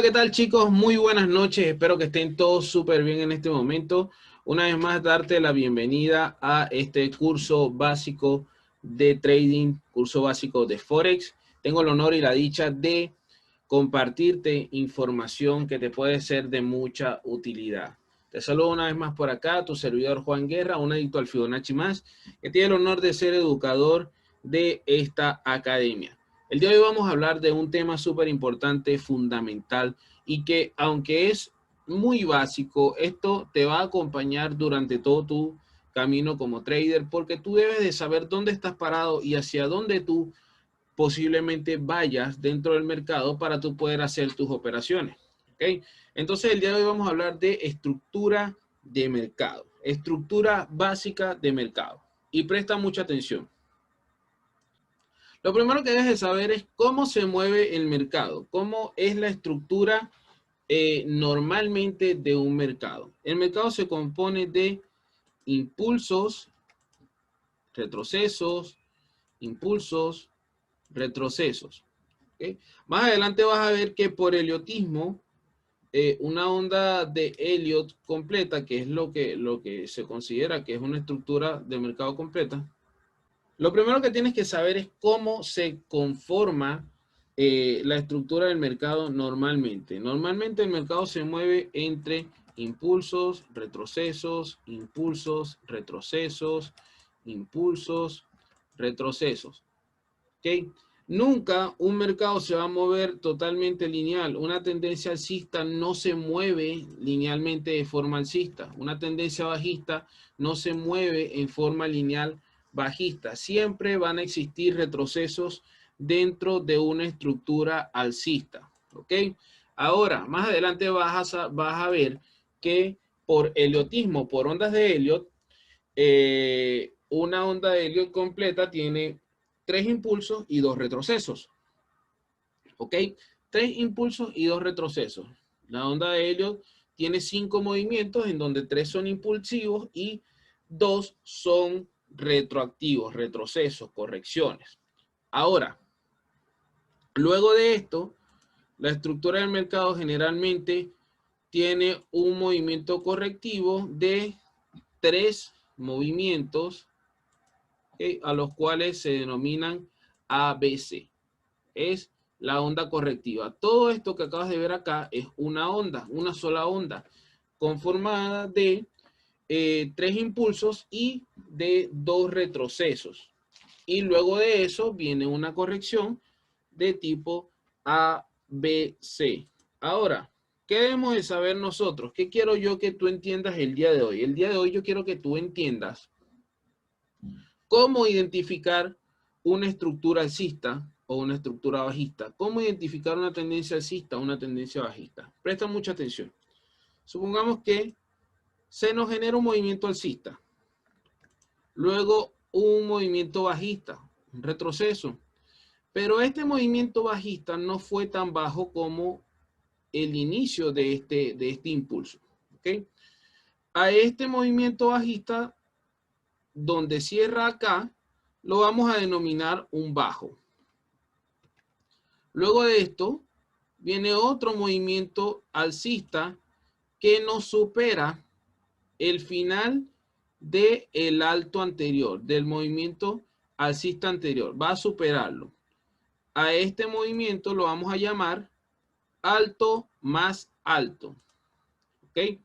¿qué tal chicos? Muy buenas noches. Espero que estén todos súper bien en este momento. Una vez más, darte la bienvenida a este curso básico de trading, curso básico de Forex. Tengo el honor y la dicha de compartirte información que te puede ser de mucha utilidad. Te saludo una vez más por acá, tu servidor Juan Guerra, un adicto al Fibonacci más, que tiene el honor de ser educador de esta academia. El día de hoy vamos a hablar de un tema súper importante, fundamental, y que aunque es muy básico, esto te va a acompañar durante todo tu camino como trader, porque tú debes de saber dónde estás parado y hacia dónde tú posiblemente vayas dentro del mercado para tú poder hacer tus operaciones. ¿Okay? Entonces el día de hoy vamos a hablar de estructura de mercado, estructura básica de mercado. Y presta mucha atención. Lo primero que debes de saber es cómo se mueve el mercado, cómo es la estructura normalmente de un mercado. El mercado se compone de impulsos, retrocesos, impulsos, retrocesos. ¿Okay? Más adelante vas a ver que por heliotismo, una onda de Elliott completa, que es lo que se considera que es una estructura de mercado completa, lo primero que tienes que saber es cómo se conforma la estructura del mercado normalmente. Normalmente el mercado se mueve entre impulsos, retrocesos, impulsos, retrocesos, impulsos, retrocesos. ¿Okay? Nunca un mercado se va a mover totalmente lineal. Una tendencia alcista no se mueve linealmente de forma alcista. Una tendencia bajista no se mueve en forma lineal bajista. Siempre van a existir retrocesos dentro de una estructura alcista. ¿Ok? Ahora, más adelante vas a ver que por heliotismo, por ondas de Elliot, una onda de Elliot completa tiene 3 impulsos y 2 retrocesos. ¿Ok? 3 impulsos y 2 retrocesos. La onda de Elliot tiene 5 movimientos en donde 3 son impulsivos y 2 son retroactivos, retrocesos, correcciones. Ahora, luego de esto, la estructura del mercado generalmente tiene un movimiento correctivo de 3 movimientos, ¿okay? A los cuales se denominan ABC. Es la onda correctiva. Todo esto que acabas de ver acá es una onda, una sola onda, conformada de 3 impulsos y de 2 retrocesos. Y luego de eso viene una corrección de tipo ABC. Ahora, ¿qué debemos de saber nosotros? ¿Qué quiero yo que tú entiendas el día de hoy? El día de hoy yo quiero que tú entiendas cómo identificar una estructura alcista o una estructura bajista. ¿Cómo identificar una tendencia alcista o una tendencia bajista? Presta mucha atención. Supongamos que se nos genera un movimiento alcista, luego un movimiento bajista, un retroceso, pero este movimiento bajista no fue tan bajo como el inicio de este impulso. ¿Okay? A este movimiento bajista, donde cierra acá, lo vamos a denominar un bajo. Luego de esto, viene otro movimiento alcista que nos supera el final del alto anterior, del movimiento alcista anterior. Va a superarlo. A este movimiento lo vamos a llamar alto más alto. ¿Ok?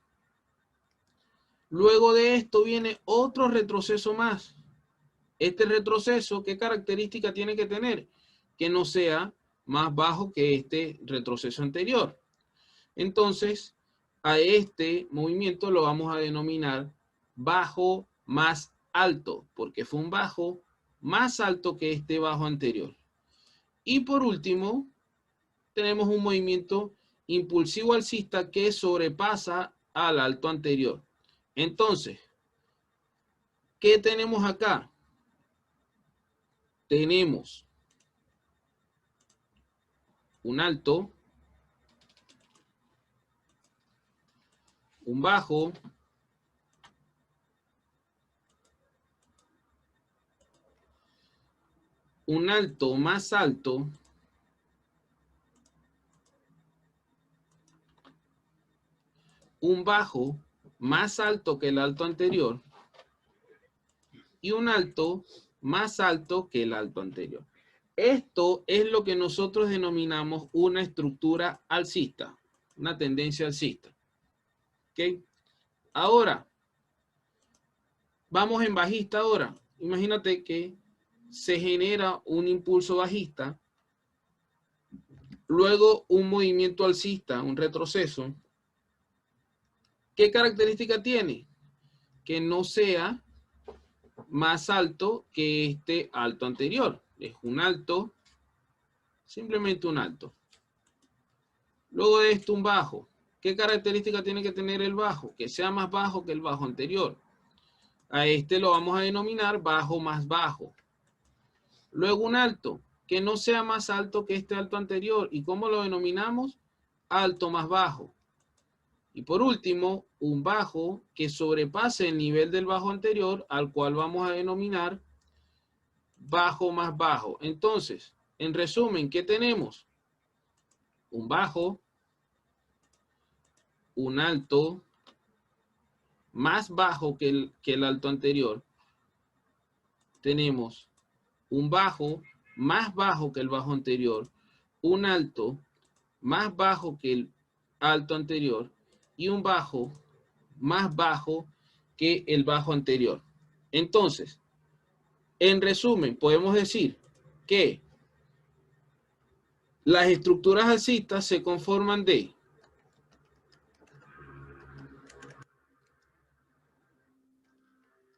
Luego de esto viene otro retroceso más. Este retroceso, ¿qué característica tiene que tener? Que no sea más bajo que este retroceso anterior. Entonces, a este movimiento lo vamos a denominar bajo más alto, porque fue un bajo más alto que este bajo anterior. Y por último, tenemos un movimiento impulsivo alcista que sobrepasa al alto anterior. Entonces, ¿qué tenemos acá? Tenemos un alto, un bajo, un alto más alto un bajo más alto que el alto anterior y un alto más alto que el alto anterior. Esto es lo que nosotros denominamos una estructura alcista, una tendencia alcista. ¿Ok? Ahora, vamos en bajista ahora. Imagínate que se genera un impulso bajista, luego un movimiento alcista, un retroceso. ¿Qué característica tiene? Que no sea más alto que este alto anterior. Es un alto, simplemente un alto. Luego de esto un bajo. ¿Qué característica tiene que tener el bajo? Que sea más bajo que el bajo anterior. A este lo vamos a denominar bajo más bajo. Luego un alto, que no sea más alto que este alto anterior. ¿Y cómo lo denominamos? Alto más bajo. Y por último, un bajo que sobrepase el nivel del bajo anterior, al cual vamos a denominar bajo más bajo. Entonces, en resumen, ¿qué tenemos? Un bajo, un alto, más bajo que el alto anterior. Tenemos un bajo, más bajo que el bajo anterior, un alto, más bajo que el alto anterior, y un bajo, más bajo que el bajo anterior. Entonces, en resumen, podemos decir que las estructuras alcistas se conforman de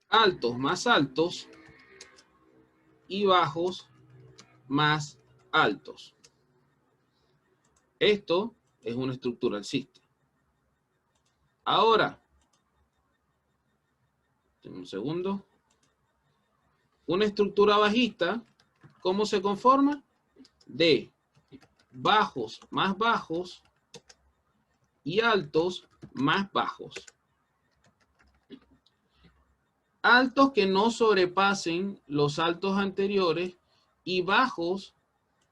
altos más altos y bajos más altos. Esto es una estructura alcista. Ahora, un segundo. Una estructura bajista, ¿cómo se conforma? De bajos más bajos y altos más bajos. Altos que no sobrepasen los altos anteriores y bajos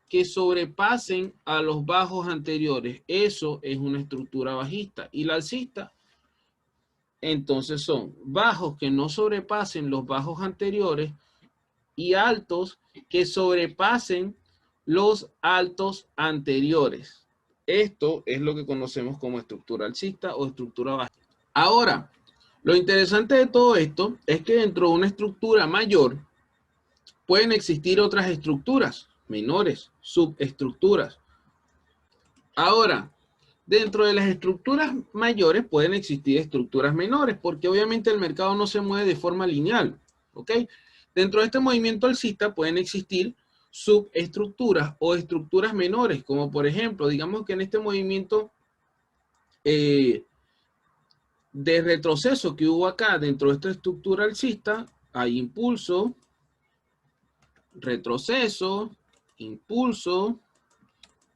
que sobrepasen a los bajos anteriores. Eso es una estructura bajista. Y la alcista, entonces son bajos que no sobrepasen los bajos anteriores y altos que sobrepasen los altos anteriores. Esto es lo que conocemos como estructura alcista o estructura bajista. Ahora, lo interesante de todo esto es que dentro de una estructura mayor pueden existir otras estructuras menores, subestructuras. Ahora, dentro de las estructuras mayores pueden existir estructuras menores, porque obviamente el mercado no se mueve de forma lineal, ¿ok? Dentro de este movimiento alcista pueden existir subestructuras o estructuras menores, como por ejemplo, digamos que en este movimiento de retroceso que hubo acá dentro de esta estructura alcista, hay impulso, retroceso, impulso,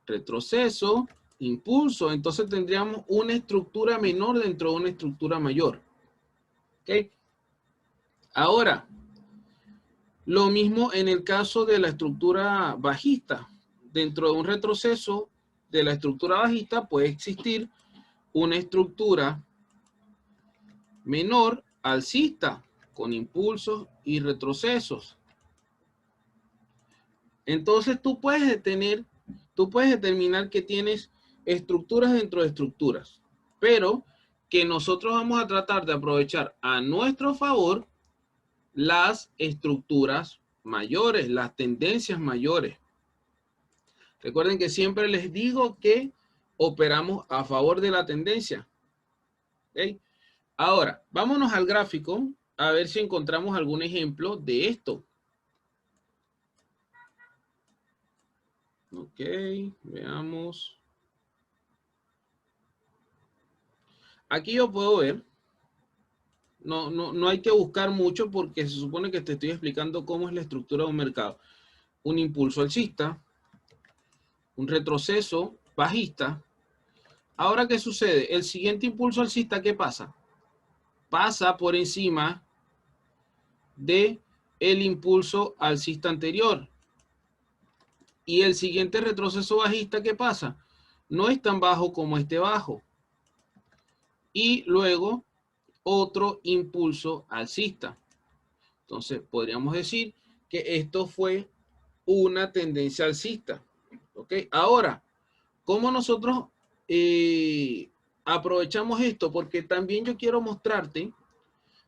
retroceso, impulso. Entonces tendríamos una estructura menor dentro de una estructura mayor. ¿Ok? Ahora, lo mismo en el caso de la estructura bajista. Dentro de un retroceso de la estructura bajista puede existir una estructura menor alcista con impulsos y retrocesos. Entonces tú puedes determinar que tienes estructuras dentro de estructuras, pero que nosotros vamos a tratar de aprovechar a nuestro favor las estructuras mayores, las tendencias mayores. Recuerden que siempre les digo que operamos a favor de la tendencia. ¿Okay? Ahora, vámonos al gráfico a ver si encontramos algún ejemplo de esto. Ok, veamos. Aquí yo puedo ver, no hay que buscar mucho porque se supone que te estoy explicando cómo es la estructura de un mercado. Un impulso alcista, un retroceso bajista. Ahora, ¿qué sucede? El siguiente impulso alcista, ¿qué pasa? Pasa por encima de el impulso alcista anterior. Y el siguiente retroceso bajista, ¿qué pasa? No es tan bajo como este bajo. y luego otro impulso alcista. Entonces, podríamos decir que esto fue una tendencia alcista. ¿Ok? Ahora, ¿cómo nosotros aprovechamos esto? Porque también yo quiero mostrarte,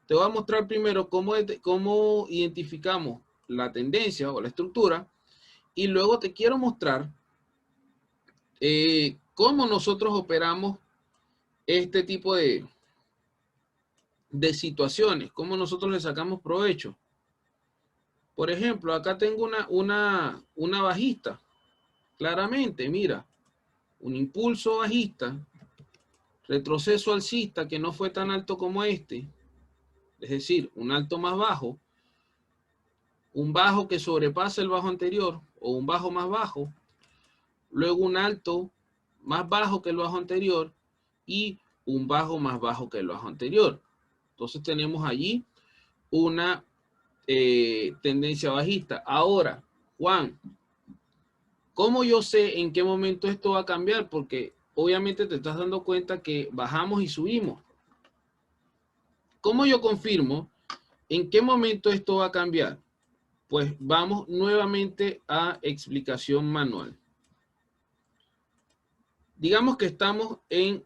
te voy a mostrar primero cómo identificamos la tendencia o la estructura, y luego te quiero mostrar cómo nosotros operamos este tipo de situaciones, cómo nosotros le sacamos provecho. Por ejemplo, acá tengo una bajista. Claramente, mira, un impulso bajista, retroceso alcista que no fue tan alto como este, es decir, un alto más bajo, un bajo que sobrepasa el bajo anterior o un bajo más bajo, luego un alto más bajo que el bajo anterior y un bajo más bajo que el bajo anterior. Entonces tenemos allí una tendencia bajista. Ahora, Juan, ¿cómo yo sé en qué momento esto va a cambiar? Porque obviamente te estás dando cuenta que bajamos y subimos. ¿Cómo yo confirmo en qué momento esto va a cambiar? Pues vamos nuevamente a explicación manual. Digamos que estamos en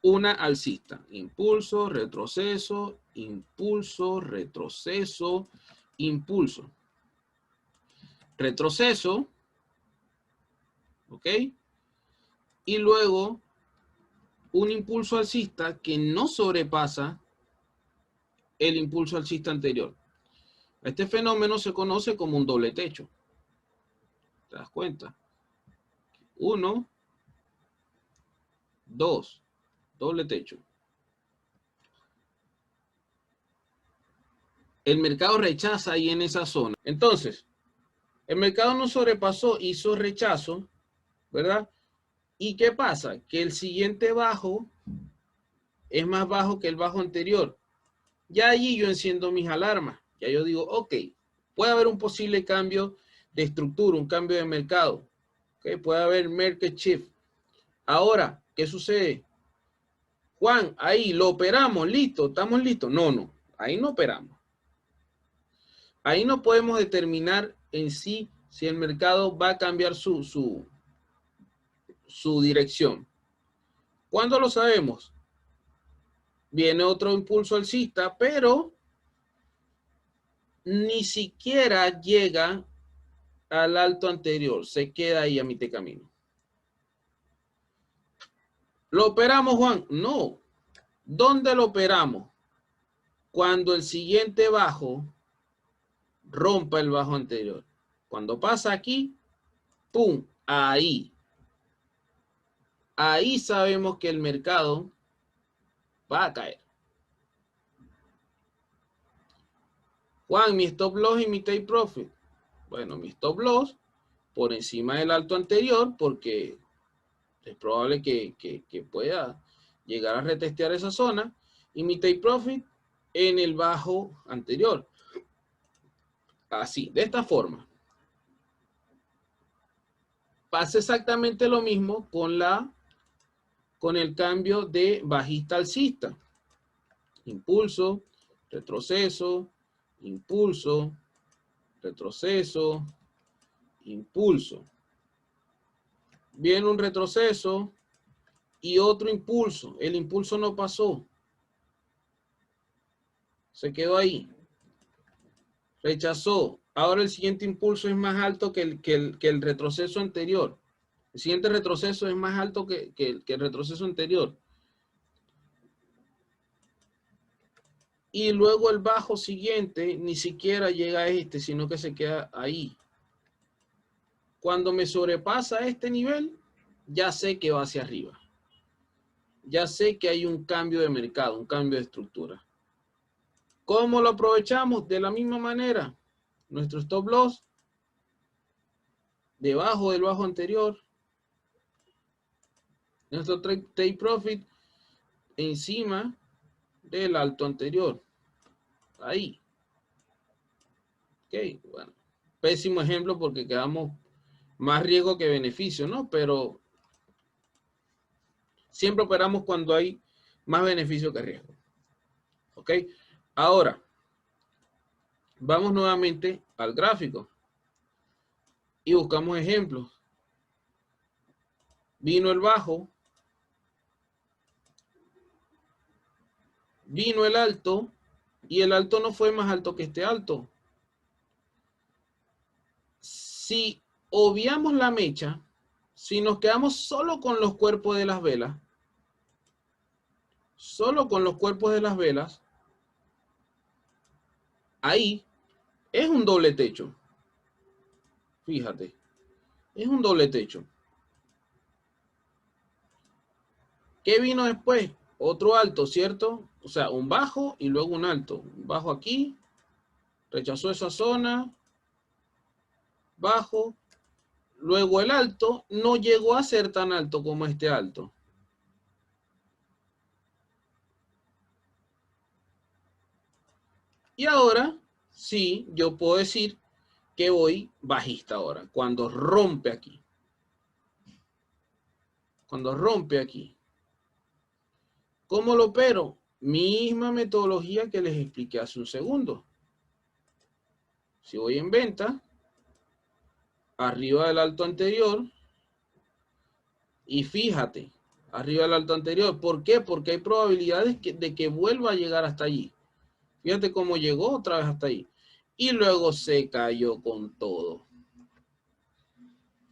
una alcista. Impulso, retroceso, impulso, retroceso, impulso. Retroceso, ¿ok? Y luego un impulso alcista que no sobrepasa el impulso alcista anterior. Este fenómeno se conoce como un doble techo. ¿Te das cuenta? 1, 2, doble techo. El mercado rechaza ahí en esa zona. Entonces, el mercado no sobrepasó, hizo rechazo, ¿verdad? ¿Y qué pasa? Que el siguiente bajo es más bajo que el bajo anterior. Ya allí yo enciendo mis alarmas. Ya yo digo, ok, puede haber un posible cambio de estructura, un cambio de mercado. Okay, puede haber market shift. Ahora, ¿qué sucede? Juan, ahí lo operamos, listo, estamos listos. No, no, ahí no operamos. Ahí no podemos determinar en sí si el mercado va a cambiar su dirección. ¿Cuándo lo sabemos? Viene otro impulso alcista, pero ni siquiera llega al alto anterior, se queda ahí a mitad de camino. ¿Lo operamos, Juan? No. ¿Dónde lo operamos? Cuando el siguiente bajo rompa el bajo anterior. Cuando pasa aquí, ¡pum! Ahí. Ahí sabemos que el mercado va a caer. Juan, mi stop loss y mi take profit. Bueno, mi stop loss por encima del alto anterior porque es probable que pueda llegar a retestear esa zona. Y mi take profit en el bajo anterior. Así, de esta forma. Pasa exactamente lo mismo con el cambio de bajista alcista. Impulso, retroceso, impulso, retroceso, impulso. Viene un retroceso y otro impulso. El impulso no pasó. Se quedó ahí. Rechazó. Ahora el siguiente impulso es más alto que el retroceso anterior. El siguiente retroceso es más alto que el retroceso anterior. Y luego el bajo siguiente ni siquiera llega a este, sino que se queda ahí. Cuando me sobrepasa este nivel, ya sé que va hacia arriba. Ya sé que hay un cambio de mercado, un cambio de estructura. ¿Cómo lo aprovechamos? De la misma manera. Nuestro stop loss debajo del bajo anterior. Nuestro take profit encima del alto anterior. Ahí. Ok, bueno. Pésimo ejemplo porque quedamos más riesgo que beneficio, ¿no? Pero siempre operamos cuando hay más beneficio que riesgo. ¿Ok? Ahora, vamos nuevamente al gráfico y buscamos ejemplos. Vino el bajo, vino el alto, y el alto no fue más alto que este alto. Si obviamos la mecha, si nos quedamos solo con los cuerpos de las velas, ahí es un doble techo. Fíjate, es un doble techo. ¿Qué vino después? Otro alto, ¿cierto? O sea, un bajo y luego un alto. Un bajo aquí, rechazó esa zona, bajo, luego el alto no llegó a ser tan alto como este alto. Y ahora, sí, yo puedo decir que voy bajista ahora, cuando rompe aquí. Cuando rompe aquí. ¿Cómo lo opero? Misma metodología que les expliqué hace un segundo. Si voy en venta, arriba del alto anterior, y fíjate, arriba del alto anterior. ¿Por qué? Porque hay probabilidades de que vuelva a llegar hasta allí. Fíjate cómo llegó otra vez hasta ahí. Y luego se cayó con todo.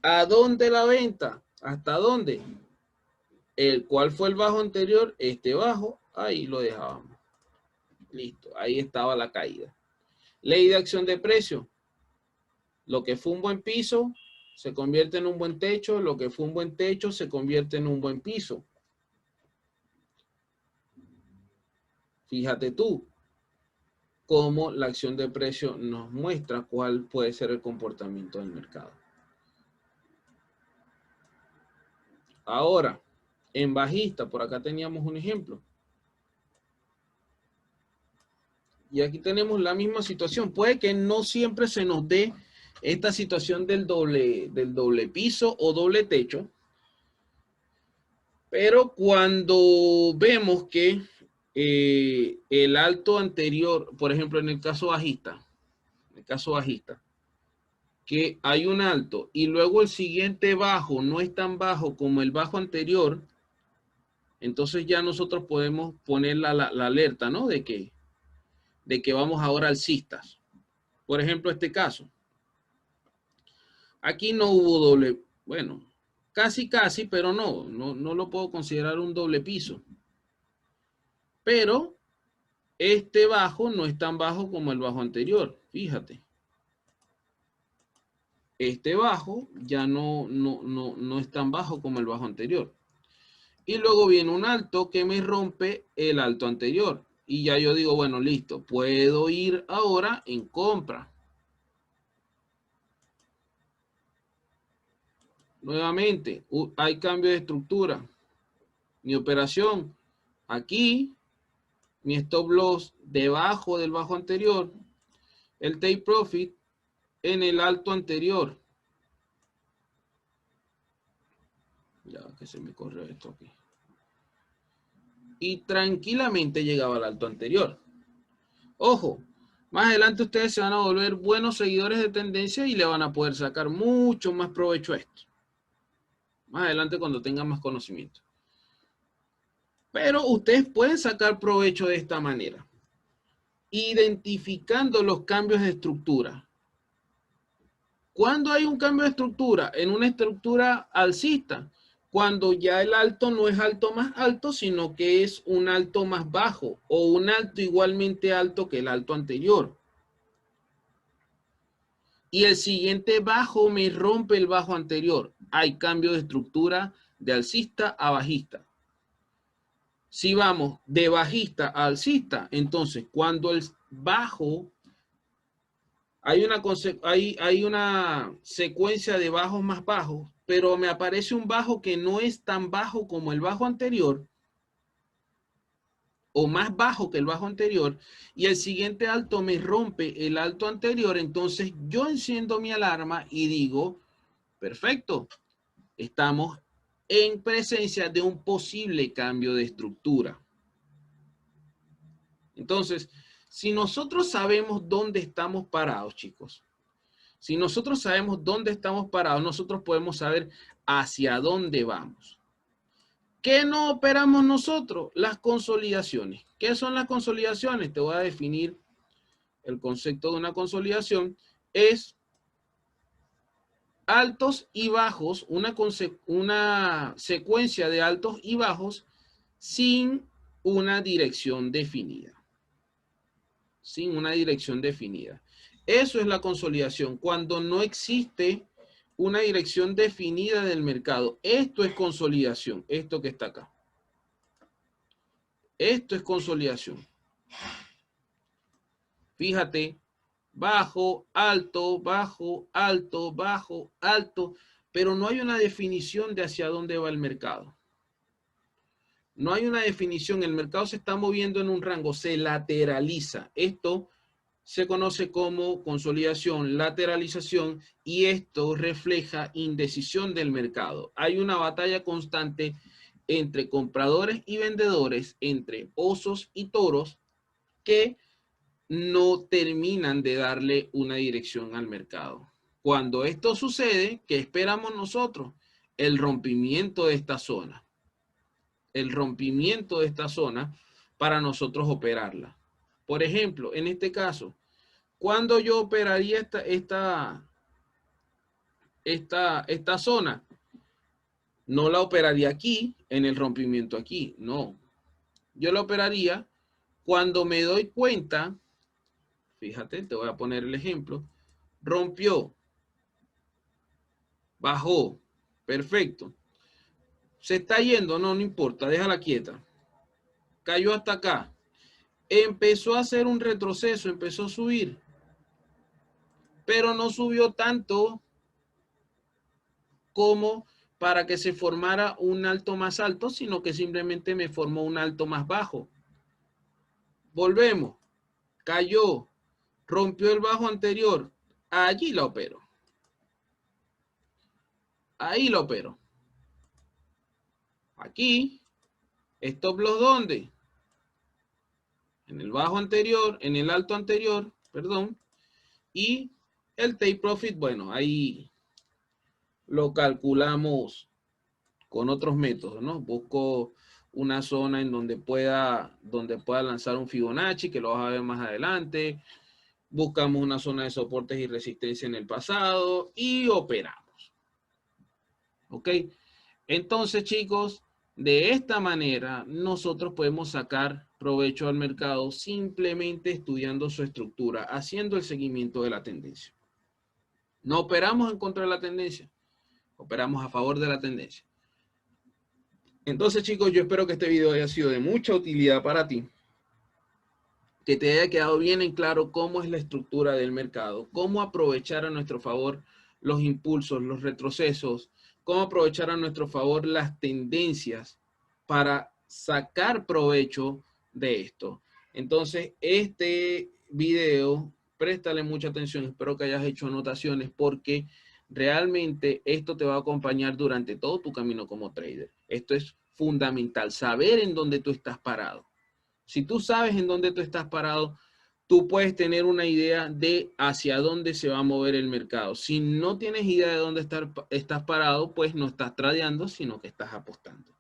¿A dónde la venta? ¿Hasta dónde? ¿Cuál fue el bajo anterior? Este bajo, ahí lo dejábamos. Listo, ahí estaba la caída. Ley de acción de precio. Lo que fue un buen piso se convierte en un buen techo. Lo que fue un buen techo se convierte en un buen piso. Fíjate tú cómo la acción de precio nos muestra cuál puede ser el comportamiento del mercado. Ahora, en bajista, por acá teníamos un ejemplo. Y aquí tenemos la misma situación. Puede que no siempre se nos dé esta situación del doble piso o doble techo. Pero cuando vemos que el alto anterior, por ejemplo, en el caso bajista, que hay un alto y luego el siguiente bajo no es tan bajo como el bajo anterior, entonces ya nosotros podemos poner la alerta, ¿no? De que vamos ahora alcistas. Por ejemplo, este caso. Aquí no hubo doble, bueno, casi, pero no lo puedo considerar un doble piso. Pero este bajo no es tan bajo como el bajo anterior, fíjate. Este bajo ya no es tan bajo como el bajo anterior. Y luego viene un alto que me rompe el alto anterior. Y ya yo digo, bueno, listo, puedo ir ahora en compra. Nuevamente, hay cambio de estructura. Mi operación aquí, mi stop loss debajo del bajo anterior, el take profit en el alto anterior. Ya que se me corrió esto aquí. Y tranquilamente llegaba al alto anterior. Ojo, más adelante ustedes se van a volver buenos seguidores de tendencia y le van a poder sacar mucho más provecho a esto. Más adelante cuando tengan más conocimiento. Pero ustedes pueden sacar provecho de esta manera. Identificando los cambios de estructura. ¿Cuándo hay un cambio de estructura? En una estructura alcista. Cuando ya el alto no es alto más alto, sino que es un alto más bajo o un alto igualmente alto que el alto anterior. Y el siguiente bajo me rompe el bajo anterior. Hay cambio de estructura de alcista a bajista. Si vamos de bajista a alcista, entonces cuando el bajo, hay una secuencia de bajos más bajos, pero me aparece un bajo que no es tan bajo como el bajo anterior, o más bajo que el bajo anterior, y el siguiente alto me rompe el alto anterior, entonces yo enciendo mi alarma y digo, perfecto, estamos en presencia de un posible cambio de estructura. Entonces, si nosotros sabemos dónde estamos parados, chicos, si nosotros sabemos dónde estamos parados, nosotros podemos saber hacia dónde vamos. ¿Qué no operamos nosotros? Las consolidaciones. ¿Qué son las consolidaciones? Te voy a definir el concepto de una consolidación. Es altos y bajos, una secuencia de altos y bajos sin una dirección definida. Sin una dirección definida. Eso es la consolidación, cuando no existe una dirección definida del mercado. Esto es consolidación, esto que está acá. Esto es consolidación. Fíjate, bajo, alto, bajo, alto, bajo, alto, pero no hay una definición de hacia dónde va el mercado. No hay una definición, el mercado se está moviendo en un rango, se lateraliza. Esto se conoce como consolidación, lateralización, y esto refleja indecisión del mercado. Hay una batalla constante entre compradores y vendedores, entre osos y toros, que no terminan de darle una dirección al mercado. Cuando esto sucede, ¿qué esperamos nosotros? El rompimiento de esta zona. El rompimiento de esta zona para nosotros operarla. Por ejemplo, en este caso, ¿cuándo yo operaría esta zona? No la operaría aquí, en el rompimiento aquí, no. Yo la operaría cuando me doy cuenta, fíjate, te voy a poner el ejemplo, rompió, bajó, perfecto. Se está yendo, no importa, déjala quieta. Cayó hasta acá. Empezó a hacer un retroceso, empezó a subir, pero no subió tanto como para que se formara un alto más alto, sino que simplemente me formó un alto más bajo. Volvemos, cayó, rompió el bajo anterior, allí la opero. Ahí la opero. Aquí, stop loss ¿dónde? En el bajo anterior, en el alto anterior, perdón, y el take profit, bueno, ahí lo calculamos con otros métodos, ¿no? Busco una zona en donde pueda lanzar un Fibonacci, que lo vas a ver más adelante. Buscamos una zona de soportes y resistencia en el pasado y operamos. ¿Ok? Entonces, chicos, de esta manera nosotros podemos sacar provecho al mercado simplemente estudiando su estructura, haciendo el seguimiento de la tendencia. No operamos en contra de la tendencia, operamos a favor de la tendencia. Entonces, chicos, yo espero que este video haya sido de mucha utilidad para ti, que te haya quedado bien en claro cómo es la estructura del mercado, cómo aprovechar a nuestro favor los impulsos, los retrocesos, cómo aprovechar a nuestro favor las tendencias para sacar provecho de esto. Entonces, este video, préstale mucha atención, espero que hayas hecho anotaciones porque realmente esto te va a acompañar durante todo tu camino como trader. Esto es fundamental, saber en dónde tú estás parado. Si tú sabes en dónde tú estás parado, tú puedes tener una idea de hacia dónde se va a mover el mercado. Si no tienes idea de dónde estás parado, pues no estás tradeando, sino que estás apostando.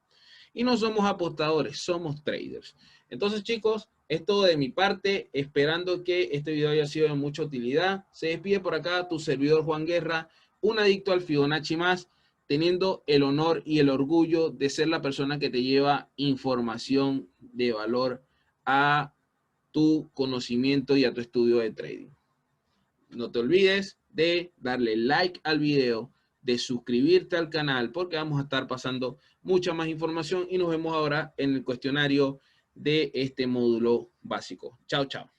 Y no somos apostadores, somos traders. Entonces, chicos, es todo de mi parte, esperando que este video haya sido de mucha utilidad. Se despide por acá tu servidor Juan Guerra, un adicto al Fibonacci más, teniendo el honor y el orgullo de ser la persona que te lleva información de valor a tu conocimiento y a tu estudio de trading. No te olvides de darle like al video, de suscribirte al canal, porque vamos a estar pasando mucha más información y nos vemos ahora en el cuestionario de este módulo básico. Chao, chao.